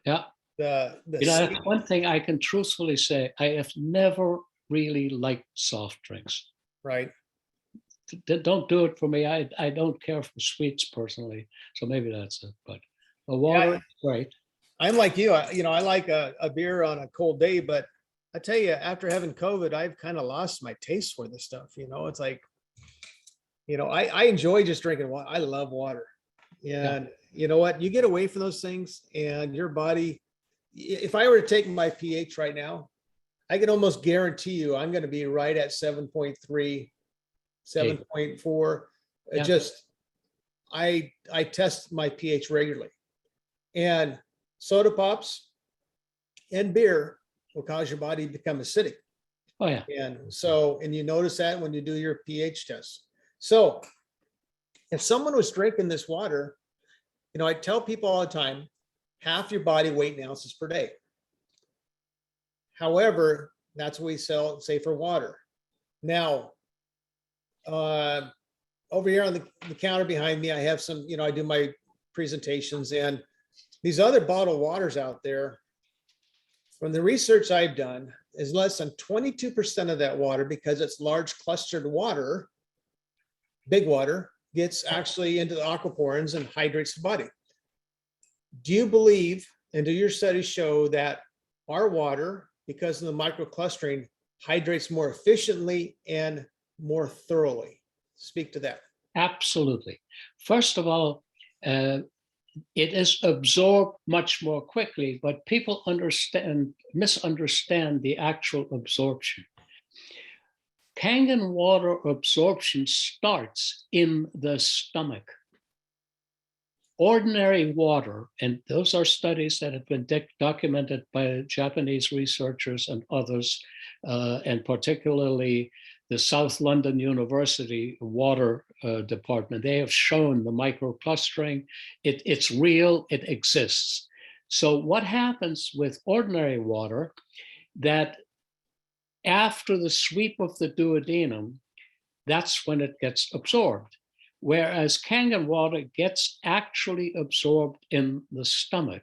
Yeah. the That's one thing I can truthfully say. I have never really liked soft drinks. right. Don't do it for me. I don't care for sweets personally. So maybe that's it. But the water is great. I'm like you. I like a beer on a cold day, but I tell you, after having COVID, I've kind of lost my taste for this stuff. It's like, I enjoy just drinking water. I love water. And you know what? You get away from those things and your body, if I were to take my pH right now, I can almost guarantee you I'm going to be right at 7.3, 7.4. Yeah. I test my pH regularly. And soda pops and beer will cause your body to become acidic. Oh, yeah. And you notice that when you do your pH test. So if someone was drinking this water, I tell people all the time, half your body weight in ounces per day. However, that's what we sell, say, for water. Now, over here on the counter behind me, I have some, I do my presentations, and these other bottled waters out there, from the research I've done, is less than 22% of that water, because it's large clustered water, big water, gets actually into the aquaporins and hydrates the body. Do you believe, and do your studies show that our water, because of the microclustering, hydrates more efficiently and more thoroughly? Speak to that. Absolutely. First of all, it is absorbed much more quickly, but people misunderstand the actual absorption. Kangen water absorption starts in the stomach. Ordinary water, and those are studies that have been documented by Japanese researchers and others, and particularly the South London University water department. They have shown the microclustering. It's real, it exists. So what happens with ordinary water, that after the sweep of the duodenum, that's when it gets absorbed. Whereas Kangen water gets actually absorbed in the stomach.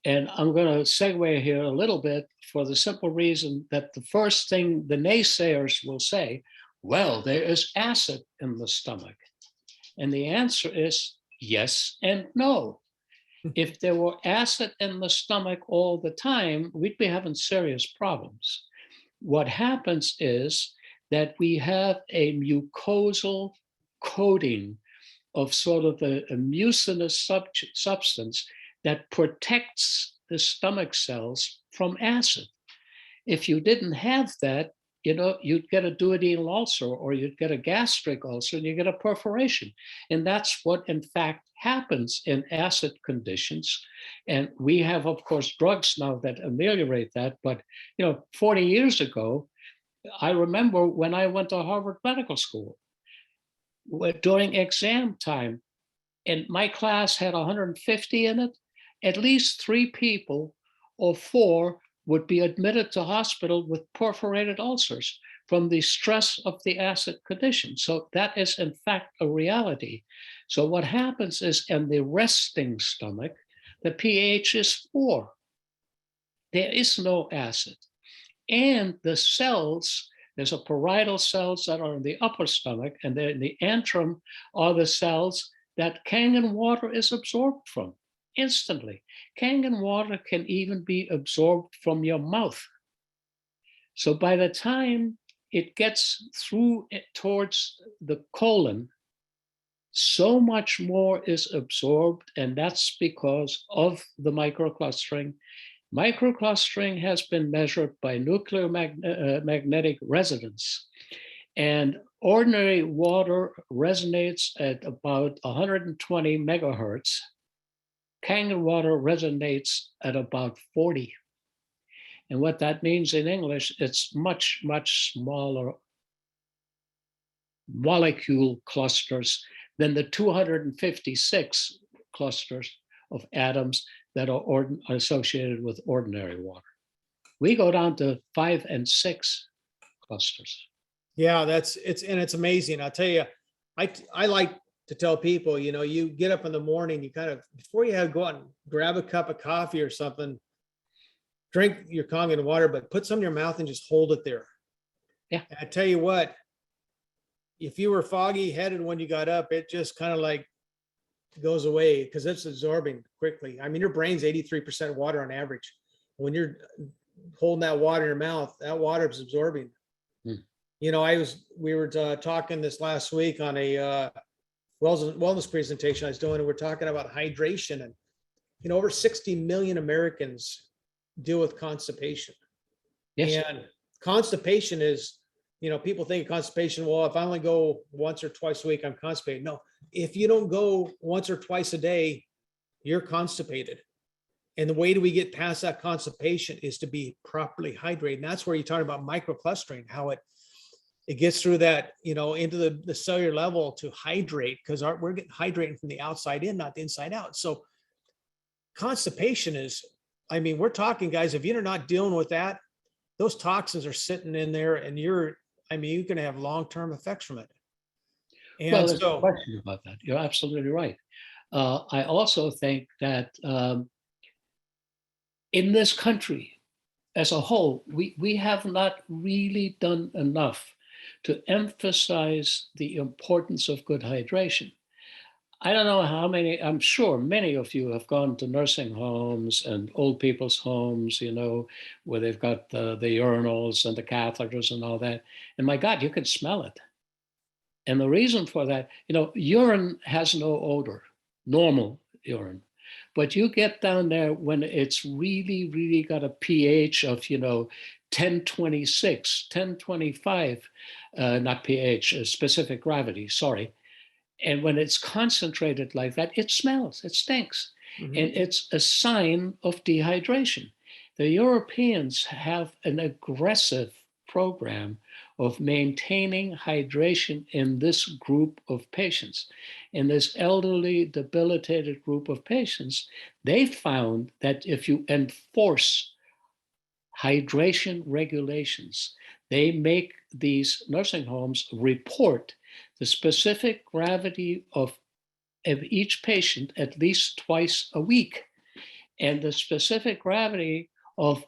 And I'm going to segue here a little bit, for the simple reason that the first thing the naysayers will say, well, there is acid in the stomach. And the answer is yes and no. If there were acid in the stomach all the time, we'd be having serious problems. What happens is that we have a mucosal coating of sort of a mucinous substance that protects the stomach cells from acid. If you didn't have that, you'd get a duodenal ulcer, or you'd get a gastric ulcer, and you get a perforation. And that's what, in fact, happens in acid conditions. And we have, of course, drugs now that ameliorate that. But, 40 years ago, I remember when I went to Harvard Medical School, during exam time, and my class had 150 in it, at least 3 people or 4 would be admitted to hospital with perforated ulcers from the stress of the acid condition. So that is, in fact, a reality. So what happens is, in the resting stomach, the pH is 4. There is no acid. And the cells, there's a parietal cells that are in the upper stomach, and then in the antrum are the cells that Kangen water is absorbed from instantly. Kangen water can even be absorbed from your mouth. So by the time it gets through towards the colon, so much more is absorbed, and that's because of the microclustering. Microclustering has been measured by nuclear magnetic resonance, and ordinary water resonates at about 120 megahertz. Kangen water resonates at about 40. And what that means in English, it's much, much smaller molecule clusters than the 256 clusters of atoms that are associated with ordinary water. We go down to 5 and 6 clusters. Yeah, it's amazing. I'll tell you, I like to tell people, you get up in the morning, you kind of, before you go out and grab a cup of coffee or something, drink your Kangen water, but put some in your mouth and just hold it there. Yeah. And I tell you what, if you were foggy headed when you got up, it just kind of like goes away, because it's absorbing quickly. I mean, your brain's 83% water on average. When you're holding that water in your mouth, that water is absorbing. We were talking this last week on a wellness presentation I was doing, and we're talking about hydration, and over 60 million Americans deal with constipation. Yes. And constipation is, people think of constipation, well, if I only go once or twice a week, I'm constipated. No, if you don't go once or twice a day, you're constipated. And the way do we get past that constipation is to be properly hydrated. And that's where you talk about microclustering, how it gets through that, into the cellular level to hydrate, because we're getting hydrating from the outside in, not the inside out. So constipation is, we're talking, guys, if you're not dealing with that, those toxins are sitting in there and you're going to have long-term effects from it. Well, And there's no so, question about that. You're absolutely right. I also think that in this country as a whole, we have not really done enough to emphasize the importance of good hydration. I don't know how many, I'm sure many of you have gone to nursing homes and old people's homes, where they've got the urinals and the catheters and all that. And my God, you can smell it. And the reason for that, urine has no odor, normal urine. But you get down there when it's really, really got a pH of, 1026, 1025, not pH, specific gravity, sorry. And when it's concentrated like that, it smells, it stinks. mhm. And it's a sign of dehydration. The Europeans have an aggressive program of maintaining hydration in this group of patients. In this elderly, debilitated group of patients, they found that if you enforce hydration regulations, they make these nursing homes report the specific gravity of each patient at least twice a week, and the specific gravity of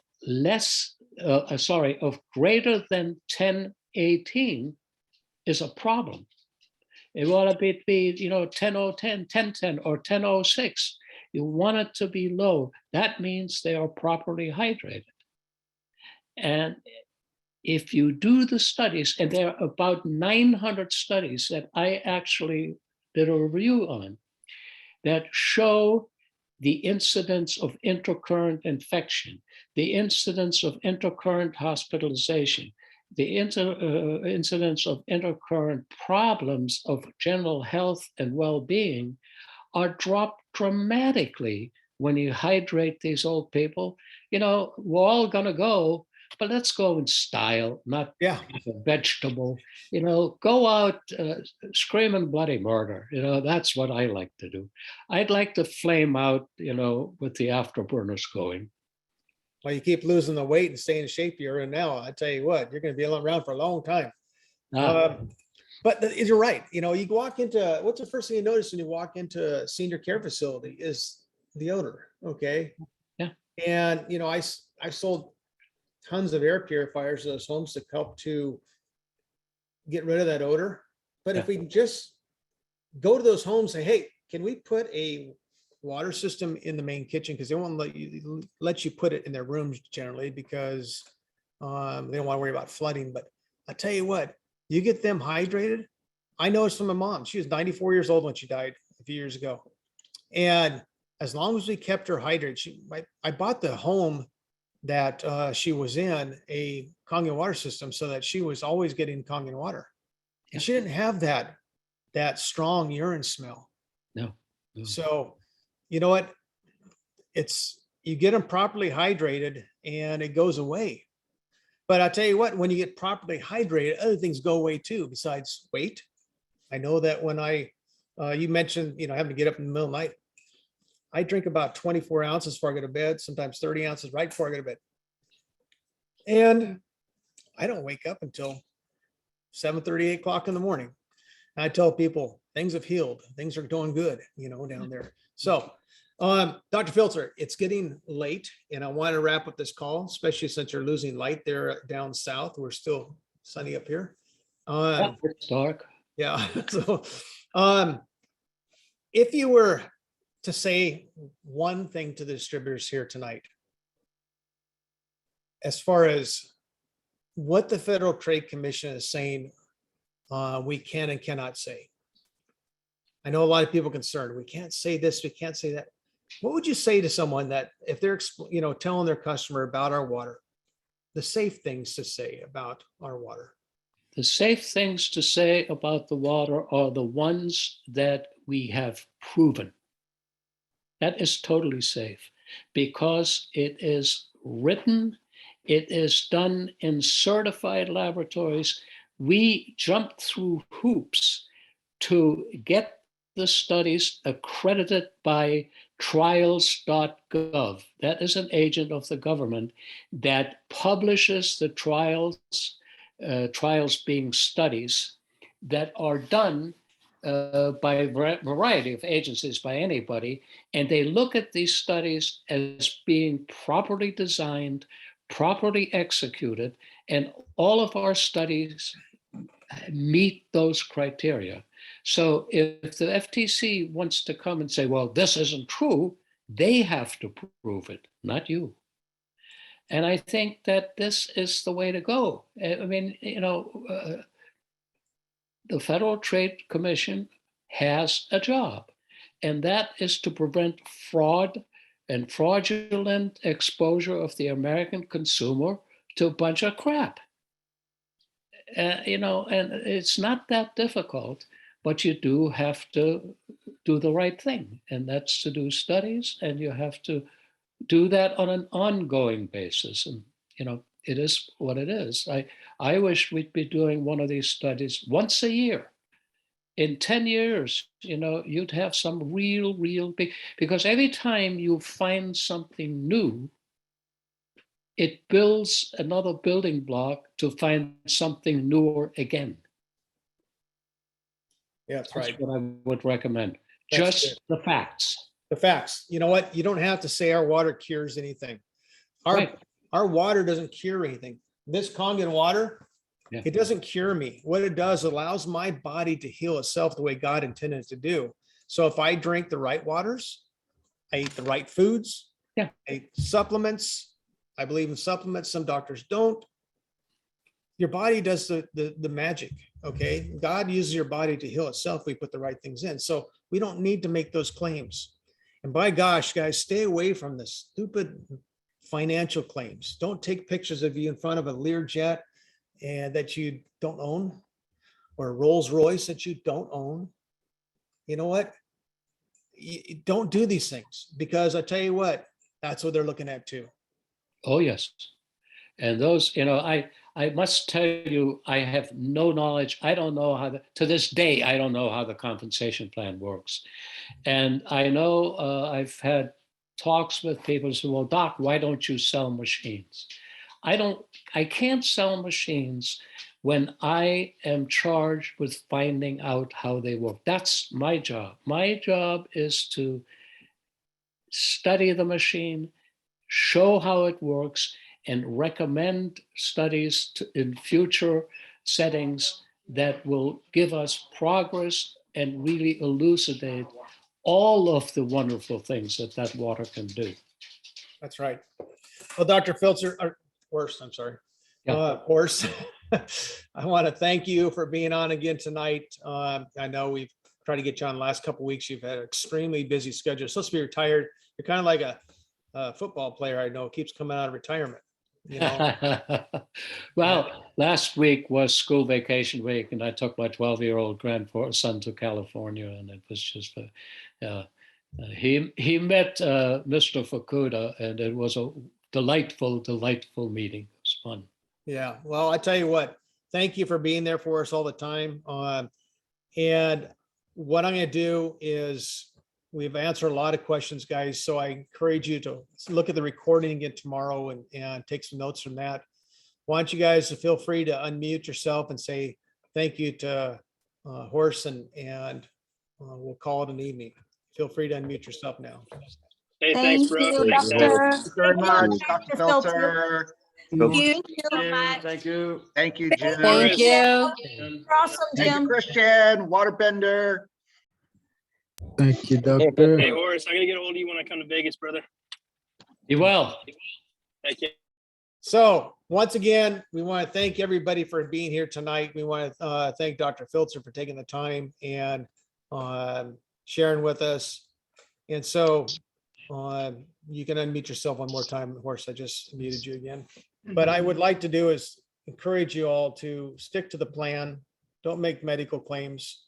of greater than 1018 is a problem. It ought to be 1010, 1010, or 1006. You want it to be low. That means they are properly hydrated. And if you do the studies, and there are about 900 studies that I actually did a review on, that show the incidence of intercurrent infection, the incidence of intercurrent hospitalization, the incidence of intercurrent problems of general health and well-being are dropped dramatically when you hydrate these old people. We're all going to go, but let's go in style, not Yeah. a vegetable. Go out screaming bloody murder. That's what I like to do. I'd like to flame out, with the afterburners going. Well, you keep losing the weight and staying in shape you're in now. I tell you what, you're going to be around for a long time. But you're right. You walk into, what's the first thing you notice when you walk into a senior care facility is the odor. Okay. Yeah. And, I sold tons of air purifiers to those homes to help to get rid of that odor. But if we can just go to those homes and say, hey, can we put a water system in the main kitchen? Because they won't let you put it in their rooms generally because they don't want to worry about flooding. But I tell you what, you get them hydrated. I noticed from my mom, she was 94 years old when she died a few years ago. And as long as we kept her hydrated, I bought the home that she was in a Kangen water system so that she was always getting Kangen water. And she didn't have that strong urine smell. No. So, you know what? You get them properly hydrated and it goes away. But I tell you what, when you get properly hydrated, other things go away too, besides weight. I know that when you mentioned, having to get up in the middle of the night, I drink about 24 ounces before I go to bed, sometimes 30 ounces right before I go to bed. And I don't wake up until 7:30, 8 o'clock in the morning. And I tell people things have healed. Things are doing good, down there. So, Dr. Filtzer, it's getting late and I want to wrap up this call, especially since you're losing light there down south. We're still sunny up here. It's dark. Yeah. So, if you were to say one thing to the distributors here tonight, as far as what the Federal Trade Commission is saying, we can and cannot say. I know a lot of people are concerned. We can't say this, we can't say that. What would you say to someone that if they're, telling their customer about our water, the safe things to say about our water? The safe things to say about the water are the ones that we have proven. That is totally safe because it is written, it is done in certified laboratories. We jumped through hoops to get the studies accredited by trials.gov. That is an agent of the government that publishes the trials being studies that are done by a variety of agencies, by anybody, and they look at these studies as being properly designed, properly executed, and all of our studies meet those criteria. So if the FTC wants to come and say, well, this isn't true, they have to prove it, not you. And I think that this is the way to go. I mean, the Federal Trade Commission has a job, and that is to prevent fraud and fraudulent exposure of the American consumer to a bunch of crap. And it's not that difficult, but you do have to do the right thing, and that's to do studies, and you have to do that on an ongoing basis. And it is what it is. I wish we'd be doing one of these studies once a year. In 10 years, you'd have some real big, because every time you find something new, it builds another building block to find something newer again. Yeah, that's right. That's what I would recommend. That's Just the facts. The facts. You know what? You don't have to say our water cures anything. Right. Our water doesn't cure anything. This Kangen water, Yeah. It doesn't cure me. What it does, it allows my body to heal itself the way God intended it to do. So if I drink the right waters, I eat the right foods, Yeah. I eat supplements. I believe in supplements. Some doctors don't. Your body does the magic. Okay. God uses your body to heal itself. We put the right things in. So we don't need to make those claims. And by gosh, guys, stay away from this stupid financial claims. Don't take pictures of you in front of a Learjet and that you don't own, or a Rolls Royce that you don't own. You know what? You don't do these things, because I tell you what, that's what they're looking at too. Oh, yes. And those, I must tell you, I have no knowledge. I don't know how to this day, I don't know how the compensation plan works. And I know I've had talks with people who say, well, Doc, why don't you sell machines? I can't sell machines when I am charged with finding out how they work. That's my job. My job is to study the machine, show how it works, and recommend studies in future settings that will give us progress and really elucidate all of the wonderful things that water can do. That's right. Well, Dr. Filtzer, or Horst, I'm sorry. Yeah. Horst, I want to thank you for being on again tonight. I know we've tried to get you on the last couple of weeks. You've had an extremely busy schedule. Supposed to be retired. You're kind of like a football player I know keeps coming out of retirement. Well, last week was school vacation week, and I took my 12-year-old grandson to California, and it was just he met Mr. Fukuda, and it was a delightful meeting. It was fun. Yeah. Well, I tell you what, thank you for being there for us all the time. And what I'm going to do is, we've answered a lot of questions, guys. So I encourage you to look at the recording again tomorrow and take some notes from that. Why don't you guys feel free to unmute yourself and say thank you to Horst, and we'll call it an evening. Feel free to unmute yourself now. Hey, thanks, bro. you, Thanks, Doctor. guys. Thank you very much, Dr. Dr. Filtzer. Thank you so much. Thank you. Thank you, Jim. Thank you. And You're awesome, Thank you, Jim. Christian, Waterbender. Thank you, Doctor. Hey, Horst, I'm gonna get a hold of you when I come to Vegas, brother. Be well. Thank you. so once again, we want to thank everybody for being here tonight. We want to thank Dr. Filtzer for taking the time and sharing with us. And so you can unmute yourself one more time. Horst, I just muted you again. But I would like to do is encourage you all to stick to the plan. Don't make medical claims.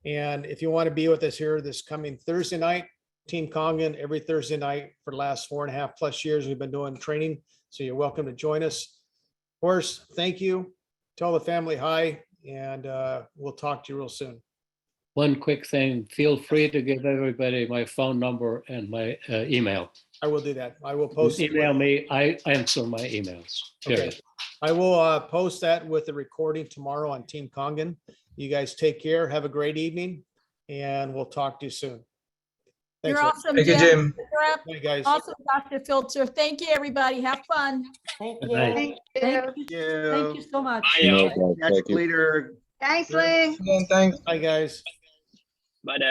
And if you want to be with us here this coming Thursday night, Team Kangen, every Thursday night for the last 4.5+ years, we've been doing training. So you're welcome to join us. Horst, thank you. Tell the family hi, and we'll talk to you real soon. one quick thing, feel free to give everybody my phone number and my email. I will do that. I will post. it with- Email me, I answer my emails, Okay. period. I will post that with the recording tomorrow on Team Kangen. You guys take care. Have a great evening, and we'll talk to you soon. Thanks, You're awesome, Thank you, Jim. Jim. Bye, guys. Awesome, Dr. Filtzer. Thank you, everybody. Have fun. Thank Good you. night. Thank you so much. Bye, y'all. Catch you later. Again, thanks. Bye, guys. Bye, Dad.